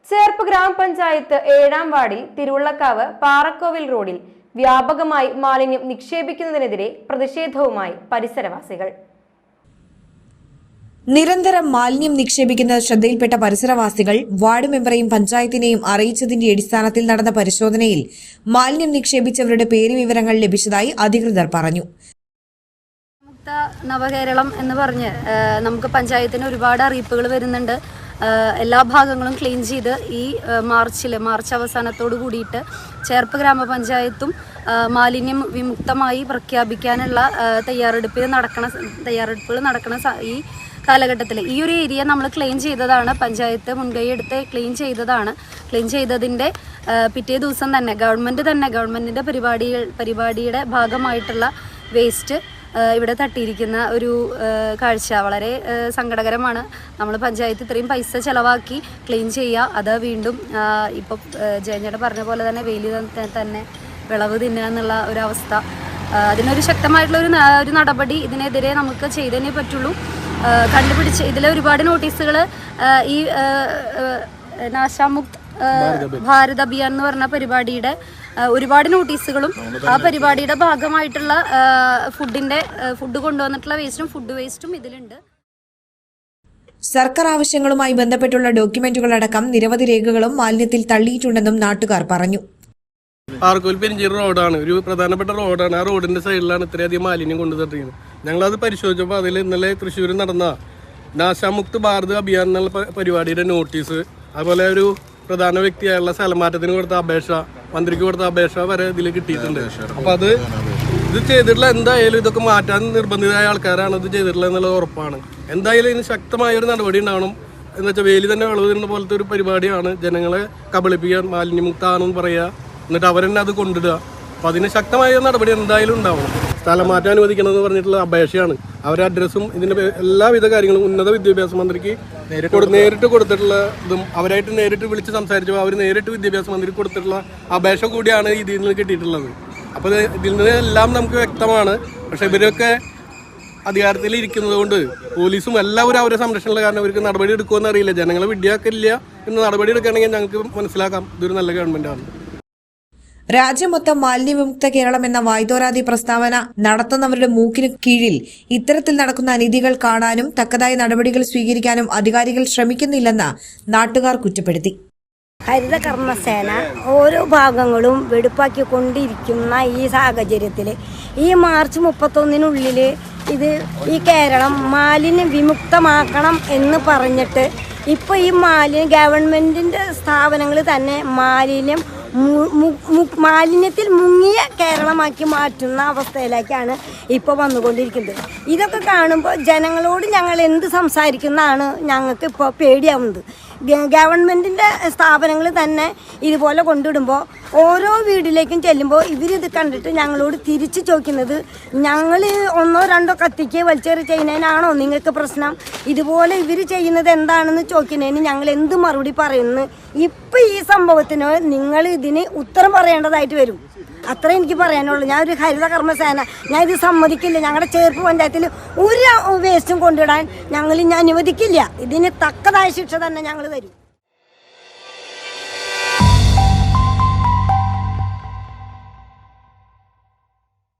ചേർപ്പ് ഗ്രാമപഞ്ചായത്ത് 7ാം വാർഡിൽ തിരുവുള്ളക്കാവ് പാറക്കോവിൽ റോഡിൽ വ്യാപകമായി മാലിന്യം നിക്ഷേപിക്കുന്നതിനെതിരെ പ്രതിഷേധവുമായി പരിസരവാസികൾ. നിരന്തരം മാലിന്യം നിക്ഷേപിക്കുന്നത് ശ്രദ്ധയിൽപ്പെട്ട പരിസരവാസികൾ വാർഡ് മെമ്പറെയും പഞ്ചായത്തിനെയും അറിയിച്ചതിന്റെ അടിസ്ഥാനത്തിൽ നടന്ന പരിശോധനയിൽ മാലിന്യം നിക്ഷേപിച്ചവരുടെ പേര് വിവരങ്ങൾ ലഭിച്ചതായി അധികൃതർ പറഞ്ഞു. നവകേരളം എന്ന് പറഞ്ഞ് നമുക്ക് പഞ്ചായത്തിന് ഒരുപാട് അറിയിപ്പുകൾ വരുന്നുണ്ട്. എല്ലാ ഭാഗങ്ങളും ക്ലീൻ ചെയ്ത് ഈ മാർച്ച് അവസാനത്തോടു കൂടിയിട്ട് ചേർപ്പ് ഗ്രാമപഞ്ചായത്തും മാലിന്യം വിമുക്തമായി പ്രഖ്യാപിക്കാനുള്ള തയ്യാറെടുപ്പുകൾ നടക്കണ ഈ കാലഘട്ടത്തിൽ ഈ ഒരു ഏരിയ നമ്മൾ ക്ലീൻ ചെയ്തതാണ്. പഞ്ചായത്ത് മുൻകൈ എടുത്ത് ക്ലീൻ ചെയ്തതിൻ്റെ പിറ്റേ ദിവസം തന്നെ ഗവൺമെൻറ്റിൻ്റെ പരിപാടിയുടെ ഭാഗമായിട്ടുള്ള വേസ്റ്റ് ഇവിടെ തട്ടിയിരിക്കുന്ന ഒരു കാഴ്ച വളരെ സങ്കടകരമാണ്. നമ്മൾ പഞ്ചായത്ത് ഇത്രയും പൈസ ചിലവാക്കി ക്ലീൻ ചെയ്യുക, അത് വീണ്ടും ഇപ്പോൾ ജയഞ്ഞേട്ടൻ പറഞ്ഞ പോലെ തന്നെ വെയിൽ തന്നെ വിളവ് തിന്നുക എന്നുള്ള ഒരവസ്ഥ. അതിനൊരു ശക്തമായിട്ടുള്ള ഒരു നടപടി ഇതിനെതിരെ നമുക്ക് ചെയ്തേ പറ്റുള്ളൂ. കണ്ടുപിടിച്ച് ഇതിലെ ഒരുപാട് നോട്ടീസുകൾ ഈ നാശാമുക്ത് ഭാരത് അഭിയാൻ എന്ന് പറഞ്ഞ പരിപാടിയുടെ ഒരുപാട് നോട്ടീസുകളും ആ പരിപാടിയുടെ ഭാഗമായിട്ടുള്ള ഫുഡ് കൊണ്ടുവന്നിട്ടുള്ള ഫുഡ് വേസ്റ്റും ഇതിലുണ്ട്. സർക്കാർ ആവശ്യങ്ങളുമായി ബന്ധപ്പെട്ടുള്ള ഡോക്യുമെന്റുകളടക്കം നിരവധി രേഖകളും മാലിന്യത്തിൽ തള്ളിയിട്ടുണ്ടെന്നും നാട്ടുകാർ പറഞ്ഞു. പാറക്കോവിൽ പെരിഞ്ചേരി റോഡാണ്, ഒരു പ്രധാനപ്പെട്ട റോഡാണ്. ആ റോഡിന്റെ സൈഡിലാണ് ഇത്രയധികം മാലിന്യം കൊണ്ടു തട്ടിയത്. ഞങ്ങളത് പരിശോധിച്ചപ്പോൾ അതിൽ ഇന്നലെ തൃശ്ശൂർ നടന്ന നാശാമുക്ത് ഭാരത് അഭിയാൻ എന്നുള്ള പരിപാടിയുടെ നോട്ടീസ്, അതുപോലെ ഒരു പ്രധാന വ്യക്തിയായുള്ള സ്ഥലമാറ്റത്തിന് കൊടുത്ത അപേക്ഷ, മന്ത്രിക്ക് കൊടുത്ത അപേക്ഷ വരെ ഇതിൽ കിട്ടിയിട്ടുണ്ട്. അപ്പൊ ഇത് ചെയ്തിട്ടുള്ള എന്തായാലും ഇതൊക്കെ മാറ്റാൻ നിർബന്ധിതരായ ആൾക്കാരാണ് ഇത് ചെയ്തിട്ടുള്ളത് എന്നുള്ളത് ഉറപ്പാണ്. എന്തായാലും ഇതിന് ശക്തമായ ഒരു നടപടി ഉണ്ടാവണം. എന്ന് വെച്ചാൽ വേലി തന്നെ വിളവ് തരുന്ന പോലത്തെ ഒരു പരിപാടിയാണ്. ജനങ്ങളെ കബളിപ്പിക്കാൻ മാലിന്യമുക്താണെന്ന് പറയുക, എന്നിട്ട് അവരെന്നെ അത് കൊണ്ടിടുക. അപ്പം അതിന് ശക്തമായ നടപടി എന്തായാലും ഉണ്ടാവണം. സ്ഥലം മാറ്റാൻ അനുവദിക്കണമെന്ന് പറഞ്ഞിട്ടുള്ള അപേക്ഷയാണ്. അവരുടെ അഡ്രസ്സും ഇതിൻ്റെ എല്ലാവിധ കാര്യങ്ങളും ഉന്നത വിദ്യാഭ്യാസ മന്ത്രിക്ക് നേരിട്ട് കൊടുത്തിട്ടുള്ള ഇതും അവരായിട്ട് നേരിട്ട് വിളിച്ച് സംസാരിച്ചപ്പോൾ അവർ നേരിട്ട് വിദ്യാഭ്യാസ മന്ത്രിക്ക് കൊടുത്തിട്ടുള്ള അപേക്ഷ കൂടിയാണ് ഇതിൽ നിന്ന് കിട്ടിയിട്ടുള്ളത്. അപ്പോൾ ഇതിൽ നിന്ന് എല്ലാം നമുക്ക് വ്യക്തമാണ്. പക്ഷേ ഇവരൊക്കെ അധികാരത്തിൽ ഇരിക്കുന്നത് കൊണ്ട് പോലീസും എല്ലാവരും അവരെ സംരക്ഷണമുള്ള കാരണം അവർക്ക് നടപടി എടുക്കുമെന്ന് അറിയില്ല. ജനങ്ങളെ വിഡ്ഢിയാക്കില്ല എന്ന് നടപടി എടുക്കുകയാണെങ്കിൽ ഞങ്ങൾക്ക് മനസ്സിലാക്കാം ഇതൊരു നല്ല ഗവൺമെൻറ്റാണ്. രാജ്യം മൊത്തം മാലിന്യവിമുക്ത കേരളം എന്ന വായ്തോരാതി പ്രസ്താവന നടത്തുന്നവരുടെ മൂക്കിന് കീഴിൽ ഇത്തരത്തിൽ നടക്കുന്ന അനീതികൾ കാണാനും തക്കതായ നടപടികൾ സ്വീകരിക്കാനും അധികാരികൾ ശ്രമിക്കുന്നില്ലെന്ന് നാട്ടുകാർ കുറ്റപ്പെടുത്തി. ഹരിത കർമ്മസേന ഓരോ ഭാഗങ്ങളും വെടുപ്പാക്കിക്കൊണ്ടിരിക്കുന്ന ഈ സാഹചര്യത്തിൽ ഈ മാർച്ച് 31-നുള്ളിൽ ഈ കേരളം മാലിന്യ വിമുക്തമാക്കണം എന്ന് പറഞ്ഞിട്ട് ഇപ്പോൾ ഈ ഗവൺമെൻറ്റിൻ്റെ സ്ഥാപനങ്ങൾ തന്നെ മാലിന്യത്തിൽ മുങ്ങിയ കേരളമാക്കി മാറ്റുന്ന അവസ്ഥയിലേക്കാണ് ഇപ്പോൾ വന്നുകൊണ്ടിരിക്കുന്നത്. ഇതൊക്കെ കാണുമ്പോൾ ജനങ്ങളോട് ഞങ്ങൾ എന്ത് സംസാരിക്കുന്നതാണ് ഞങ്ങൾക്ക് ഇപ്പോൾ പേടിയാവുന്നത്. ഗവൺമെൻറ്റിൻ്റെ സ്ഥാപനങ്ങൾ തന്നെ ഇതുപോലെ കൊണ്ടിടുമ്പോൾ ഓരോ വീട്ടിലേക്കും ചെല്ലുമ്പോൾ ഇവരിത് കണ്ടിട്ട് ഞങ്ങളോട് തിരിച്ചു ചോദിക്കുന്നത്, ഞങ്ങൾ 1-2 കത്തിക്ക് വലിച്ചെറി ചെയ്യുന്നതിനാണോ നിങ്ങൾക്ക് പ്രശ്നം? ഇതുപോലെ ഇവർ ചെയ്യുന്നത് എന്താണെന്ന് ചോദിക്കുന്നതിന് ഞങ്ങൾ എന്ത് മറുപടി പറയുന്നു? ഇപ്പം ഈ സംഭവത്തിന് നിങ്ങൾ ഇതിന് ഉത്തരം പറയേണ്ടതായിട്ട് വരും. അത്ര എനിക്ക് പറയാനുള്ളൂ. ഞാനൊരു ഹരിത കർമ്മസേന, ഞാൻ ഇത് സമ്മതിക്കില്ല. ഞങ്ങളുടെ ചേർപ്പ് പഞ്ചായത്തിൽ ഒരു വേസ്റ്റും കൊണ്ടിടാൻ ഞാൻ അനുവദിക്കില്ല. ഇതിന് തക്കതായ ശിക്ഷ തന്നെ ഞങ്ങൾ തരും.